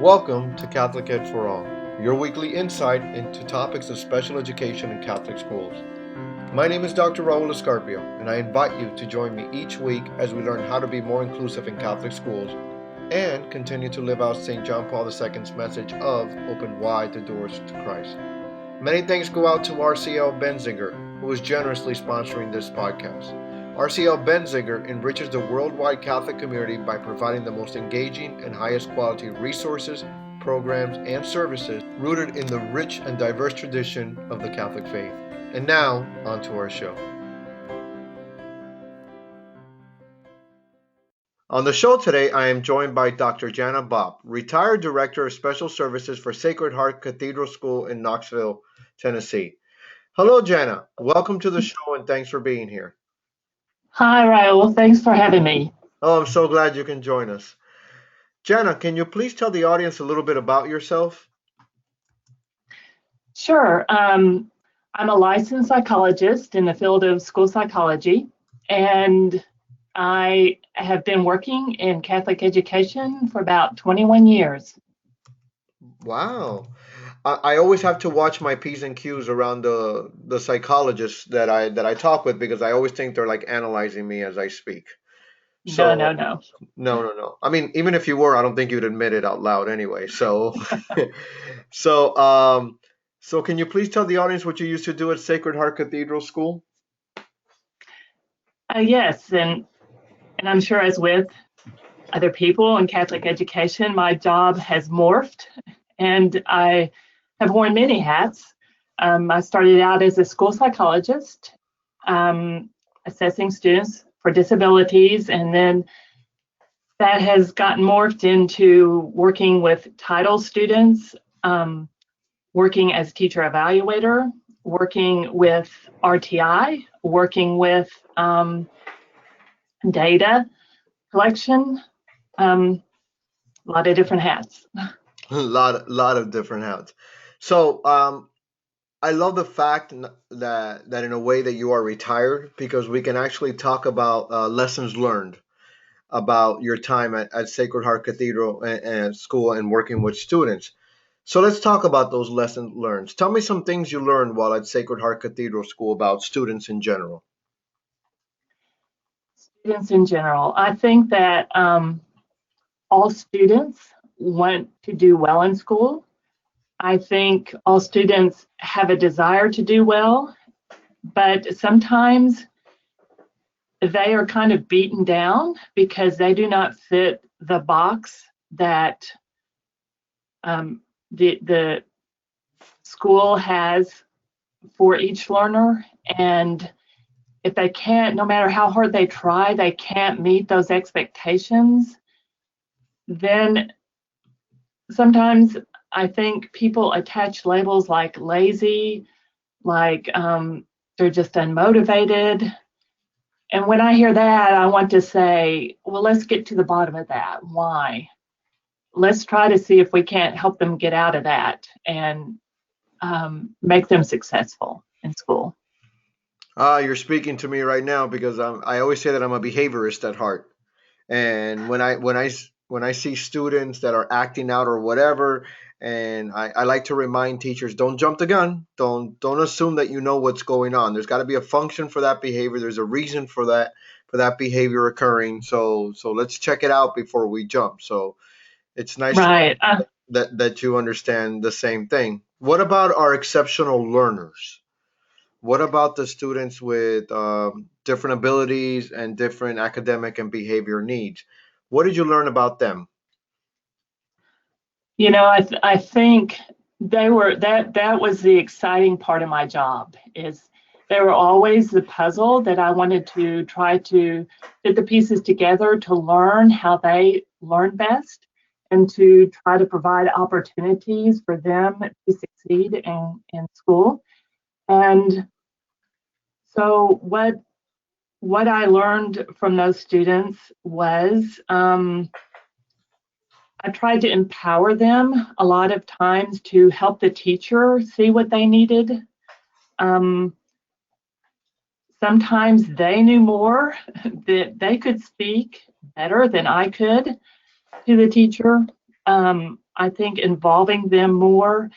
Welcome to Catholic Ed for All, your weekly insight into topics of special education in Catholic schools. My name is Dr. Raul Escarpio, and I invite you to join me each week as we learn how to be more inclusive in Catholic schools and continue to live out St. John Paul II's message of open wide the doors to Christ. Many thanks go out to RCL Benzinger, who is generously sponsoring this podcast. RCL Benzinger enriches the worldwide Catholic community by providing the most engaging and highest quality resources, programs, and services rooted in the rich and diverse tradition of the Catholic faith. And now, on to our show. On the show today, I am joined by Dr. Janna Bopp, retired Director of Special Services for Sacred Heart Cathedral School in Knoxville, Tennessee. Hello, Janna. Welcome to the show and thanks for being here. Hi, Raul. Thanks for having me. Oh, I'm so glad you can join us. Janna, can you please tell the audience a little bit about yourself? Sure. I'm a licensed psychologist in the field of school psychology, and I have been working in Catholic education for about 21 years. Wow. I always have to watch my P's and Q's around the psychologists that I talk with because I always think they're like analyzing me as I speak. So no. I mean, even if you were, I don't think you'd admit it out loud anyway. So so can you please tell the audience what you used to do at Sacred Heart Cathedral School? Yes, and I'm sure as with other people in Catholic education, my job has morphed, and I have worn many hats. I started out as a school psychologist, assessing students for disabilities, and then that has gotten morphed into working with title students, working as teacher evaluator, working with RTI, working with data collection, a lot of different hats. A lot of different hats. So I love the fact that in a way that you are retired because we can actually talk about lessons learned about your time at Sacred Heart Cathedral and school and working with students. So let's talk about those lessons learned. Tell me some things you learned while at Sacred Heart Cathedral School about students in general. Students in general. I think that all students want to do well in school. I think all students have a desire to do well, but sometimes they are kind of beaten down because they do not fit the box that the school has for each learner. And if they can't, no matter how hard they try, they can't meet those expectations, then sometimes I think people attach labels like lazy, like they're just unmotivated. And when I hear that, I want to say, well, let's get to the bottom of that. Why? Let's try to see if we can't help them get out of that and make them successful in school. You're speaking to me right now because I always say that I'm a behaviorist at heart. And when I see students that are acting out or whatever, and I like to remind teachers, don't jump the gun. Don't assume that you know what's going on. There's got to be a function for that behavior. There's a reason for that behavior occurring. So let's check it out before we jump. So it's nice right. that you understand the same thing. What about our exceptional learners? What about the students with different abilities and different academic and behavior needs? What did you learn about them? You know, I think they were that was the exciting part of my job, is they were always the puzzle that I wanted to try to fit the pieces together to learn how they learn best and to try to provide opportunities for them to succeed in school. And so what I learned from those students was I tried to empower them a lot of times to help the teacher see what they needed. Sometimes they knew more, that they could speak better than I could to the teacher. I think involving them more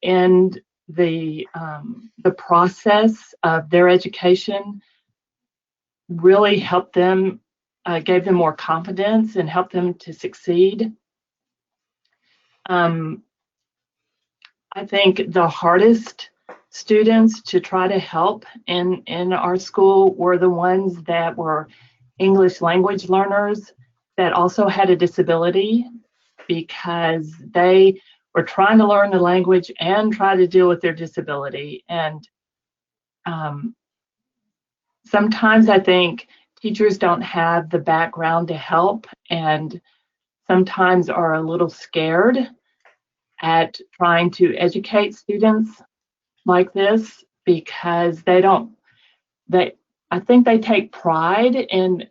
in the process of their education really helped them, gave them more confidence and helped them to succeed. I think the hardest students to try to help in our school were the ones that were English language learners that also had a disability, because they were trying to learn the language and try to deal with their disability. And sometimes I think teachers don't have the background to help, and sometimes are a little scared at trying to educate students like this, because I think they take pride in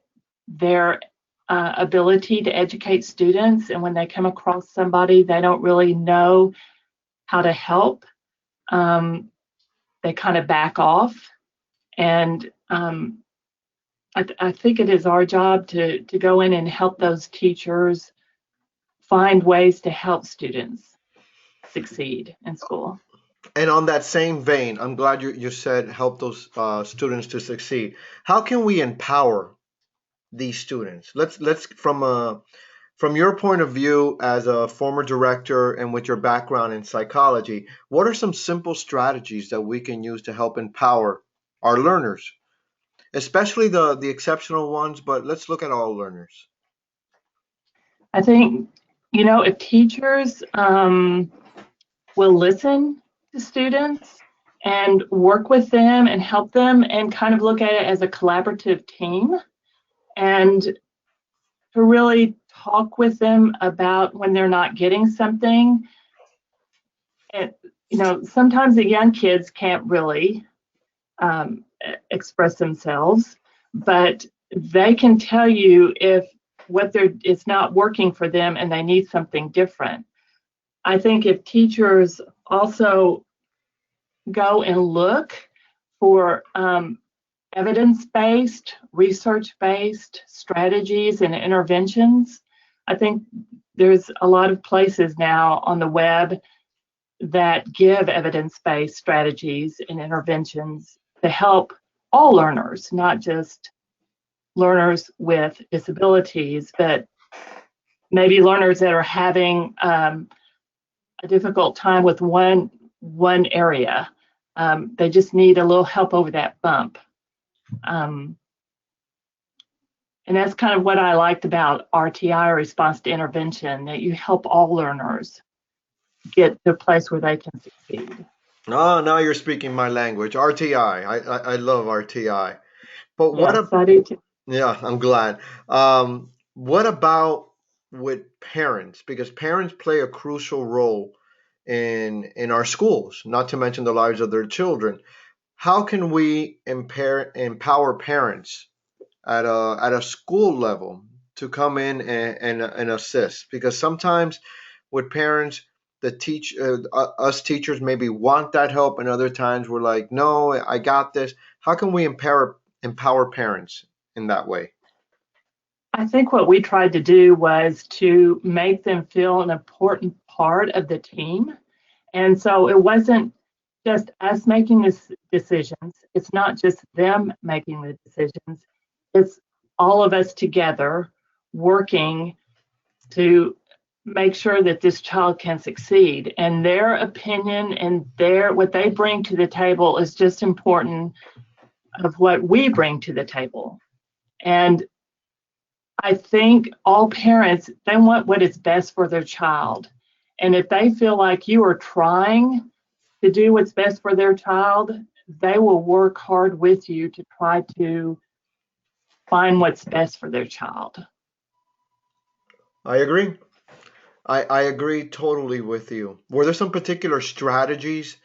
their ability to educate students, and when they come across somebody they don't really know how to help, they kind of back off. And I think it is our job to go in and help those teachers find ways to help students succeed in school. And on that same vein, I'm glad you said help those students to succeed. How can we empower these students? Let's from your point of view as a former director and with your background in psychology, what are some simple strategies that we can use to help empower our learners, especially the exceptional ones, but let's look at all learners. I think, if teachers will listen to students and work with them and help them and kind of look at it as a collaborative team, and to really talk with them about when they're not getting something. And, sometimes the young kids can't really express themselves, but they can tell you if it's not working for them and they need something different. I think if teachers also go and look for evidence-based, research-based strategies and interventions, I think there's a lot of places now on the web that give evidence-based strategies and interventions to help all learners, not just learners with disabilities, but maybe learners that are having a difficult time with one area. They just need a little help over that bump. And that's kind of what I liked about RTI, or response to intervention, that you help all learners get to a place where they can succeed. Oh, now you're speaking my language. RTI. I love RTI. But what Yes, ab I do too. Yeah, I'm glad. What about with parents? Because parents play a crucial role in our schools, not to mention the lives of their children. How can we empower parents at a school level to come in and assist? Because sometimes with parents, us teachers maybe want that help, and other times we're like, no, I got this. How can we empower parents in that way? I think what we tried to do was to make them feel an important part of the team. And so it wasn't just us making these decisions. It's not just them making the decisions. It's all of us together working to make sure that this child can succeed. And their opinion and what they bring to the table is just important of what we bring to the table. And I think all parents, they want what is best for their child. And if they feel like you are trying to do what's best for their child, they will work hard with you to try to find what's best for their child. I agree. I agree totally with you. Were there some particular strategies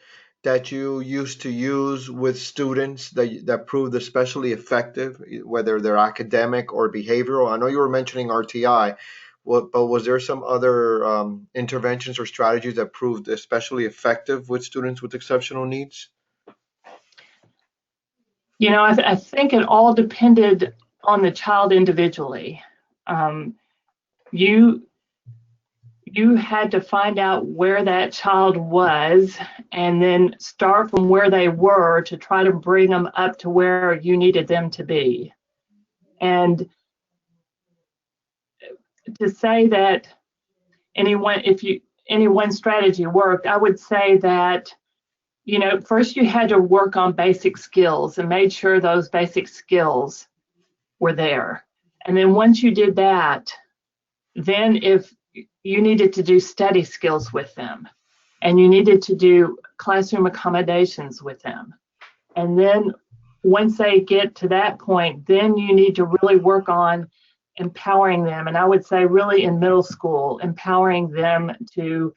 that you used to use with students that proved especially effective, whether they're academic or behavioral? I know you were mentioning RTI, but was there some other interventions or strategies that proved especially effective with students with exceptional needs? I think it all depended on the child individually. You you had to find out where that child was and then start from where they were to try to bring them up to where you needed them to be. And to say that any one strategy worked, I would say that, first you had to work on basic skills and made sure those basic skills were there. And then once you did that, then if you needed to do study skills with them and you needed to do classroom accommodations with them. And then once they get to that point, then you need to really work on empowering them. And I would say really in middle school, empowering them to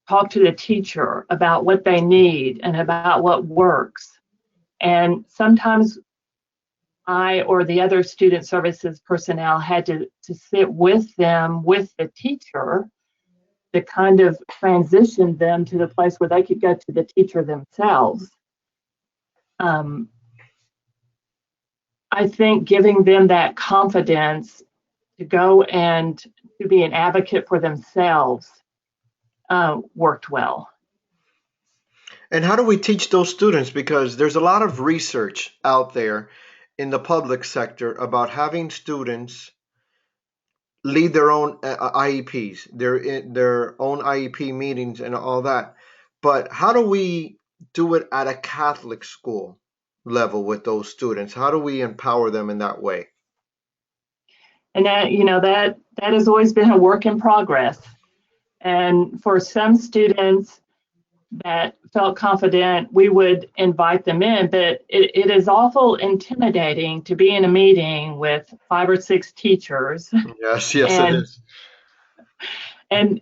talk to the teacher about what they need and about what works. And sometimes I or the other student services personnel had to sit with them, with the teacher, to kind of transition them to the place where they could go to the teacher themselves. I think giving them that confidence to go and to be an advocate for themselves worked well. And how do we teach those students? Because there's a lot of research out there in the public sector about having students lead their own IEPs, their own IEP meetings and all that. But how do we do it at a Catholic school level with those students? How do we empower them in that way? And that has always been a work in progress. And for some students that felt confident, we would invite them in, but it is awful intimidating to be in a meeting with 5 or 6 teachers. Yes, yes, it and is. and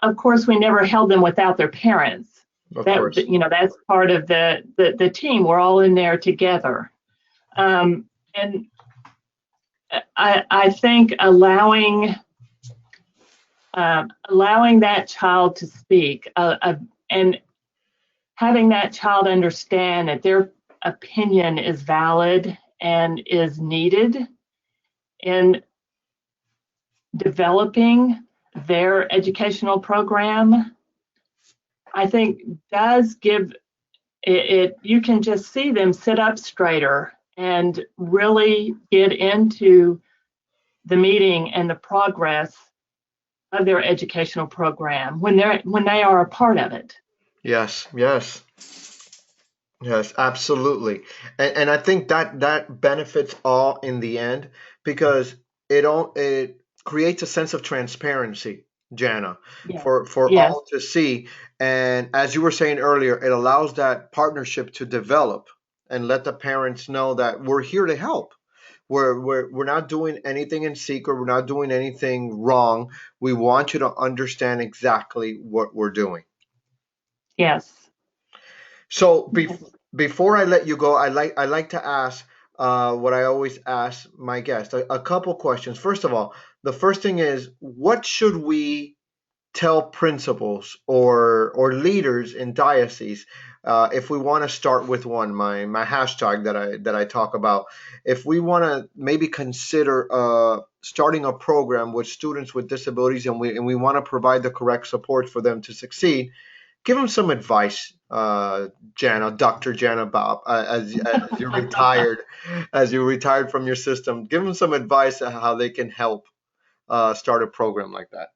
of course we never held them without their parents. Of course. That's part of the team. We're all in there together. And I think allowing that child to speak and having that child understand that their opinion is valid and is needed in developing their educational program, I think does give it, you can just see them sit up straighter and really get into the meeting and the progress of their educational program when they are a part of it. Yes, yes. Yes, absolutely. And I think that benefits all in the end because it creates a sense of transparency, Jana, Yeah. for Yes. all to see. And as you were saying earlier, it allows that partnership to develop and let the parents know that we're here to help. We're not doing anything in secret. We're not doing anything wrong. We want you to understand exactly what we're doing. Yes. So Yes. before I let you go, I like to ask what I always ask my guests a couple questions. First of all, the first thing is, what should we tell principals or leaders in diocese if we want to start with one, my hashtag that I talk about, if we want to maybe consider starting a program with students with disabilities and we want to provide the correct support for them to succeed, give them some advice, Janna, Dr. Janna Bopp, as you retired, as you retired from your system. Give them some advice on how they can help start a program like that.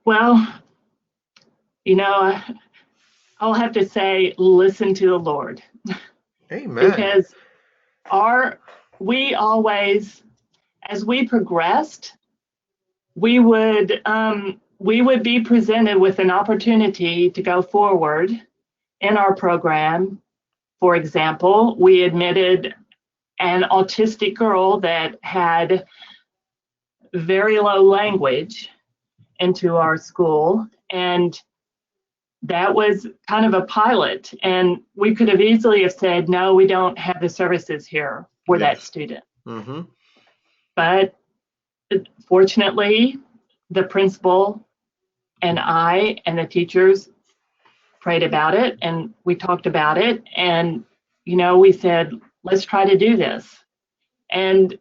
Well, I'll have to say, listen to the Lord, Amen. because we always, as we progressed, we would be presented with an opportunity to go forward in our program. For example, we admitted an autistic girl that had very low language into our school, and that was kind of a pilot. And we could have easily have said, no, we don't have the services here for that Yes. student. Mm-hmm. But fortunately, the principal and I and the teachers prayed about it and we talked about it. And, we said, let's try to do this. And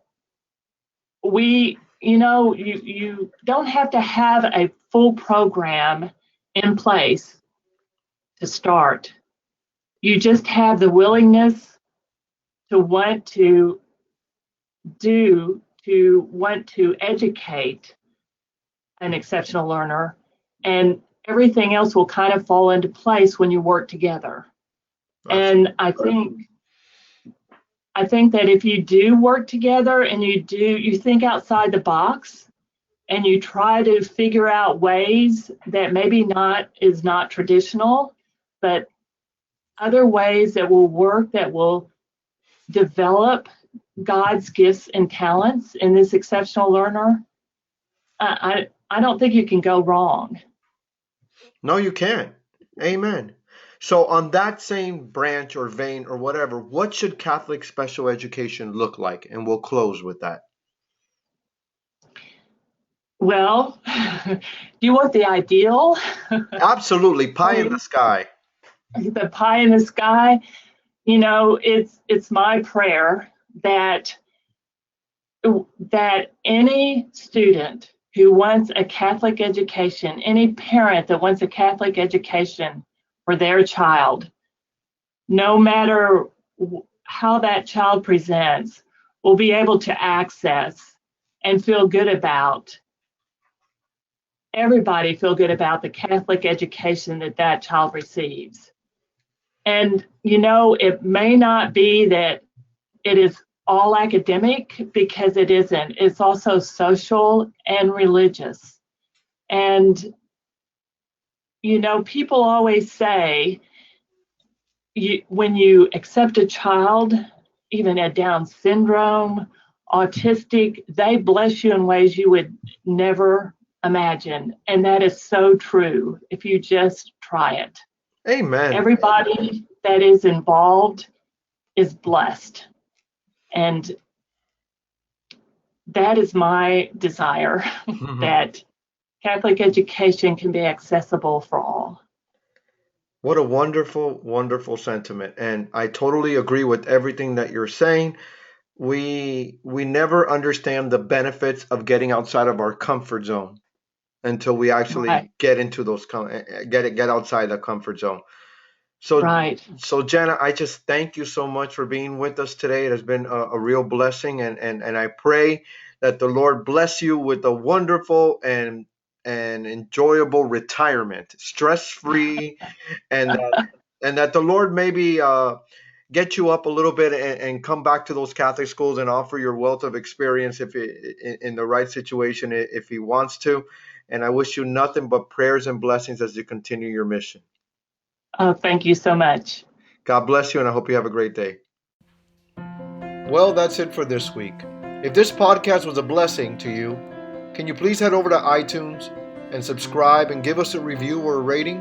we you don't have to have a full program in place to start. You just have the willingness to want to educate an exceptional learner, and everything else will kind of fall into place when you work together. Absolutely. And I think that if you do work together and you think outside the box and you try to figure out ways that maybe is not traditional, but other ways that will work, that will develop God's gifts and talents in this exceptional learner, I don't think you can go wrong. No, you can't. Amen. So, on that same branch or vein or whatever, what should Catholic special education look like? And we'll close with that. Well, do you want the ideal? Absolutely. Pie in the sky. The pie in the sky? It's my prayer that any student who wants a Catholic education, any parent that wants a Catholic education for their child, no matter how that child presents, will be able to access and feel good about, everybody feel good about the Catholic education that child receives. And, it may not be that it is all academic, because it isn't. It's also social and religious. And, people always say, when you accept a child, even a Down syndrome, autistic, they bless you in ways you would never imagine. And that is so true if you just try it. Amen. Everybody that is involved is blessed. And that is my desire, that Catholic education can be accessible for all. What a wonderful, wonderful sentiment. And I totally agree with everything that you're saying. We never understand the benefits of getting outside of our comfort zone until we actually Right. get into those get outside the comfort zone. So, Right. so Janna, I just thank you so much for being with us today. It has been a real blessing, and I pray that the Lord bless you with a wonderful and enjoyable retirement, stress free, and that the Lord maybe get you up a little bit and come back to those Catholic schools and offer your wealth of experience if in the right situation if He wants to. And I wish you nothing but prayers and blessings as you continue your mission. Oh, thank you so much. God bless you, and I hope you have a great day. Well, that's it for this week. If this podcast was a blessing to you, can you please head over to iTunes and subscribe and give us a review or a rating?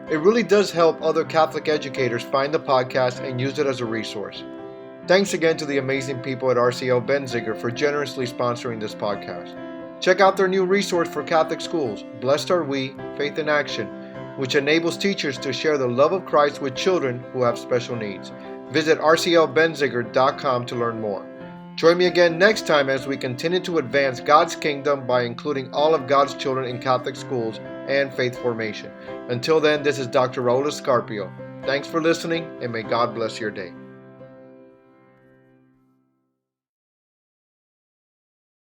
It really does help other Catholic educators find the podcast and use it as a resource. Thanks again to the amazing people at RCL Benziger for generously sponsoring this podcast. Check out their new resource for Catholic schools, Blessed Are We, Faith in Action, which enables teachers to share the love of Christ with children who have special needs. Visit rclbenziger.com to learn more. Join me again next time as we continue to advance God's kingdom by including all of God's children in Catholic schools and faith formation. Until then, this is Dr. Raul Escarpio. Thanks for listening, and may God bless your day.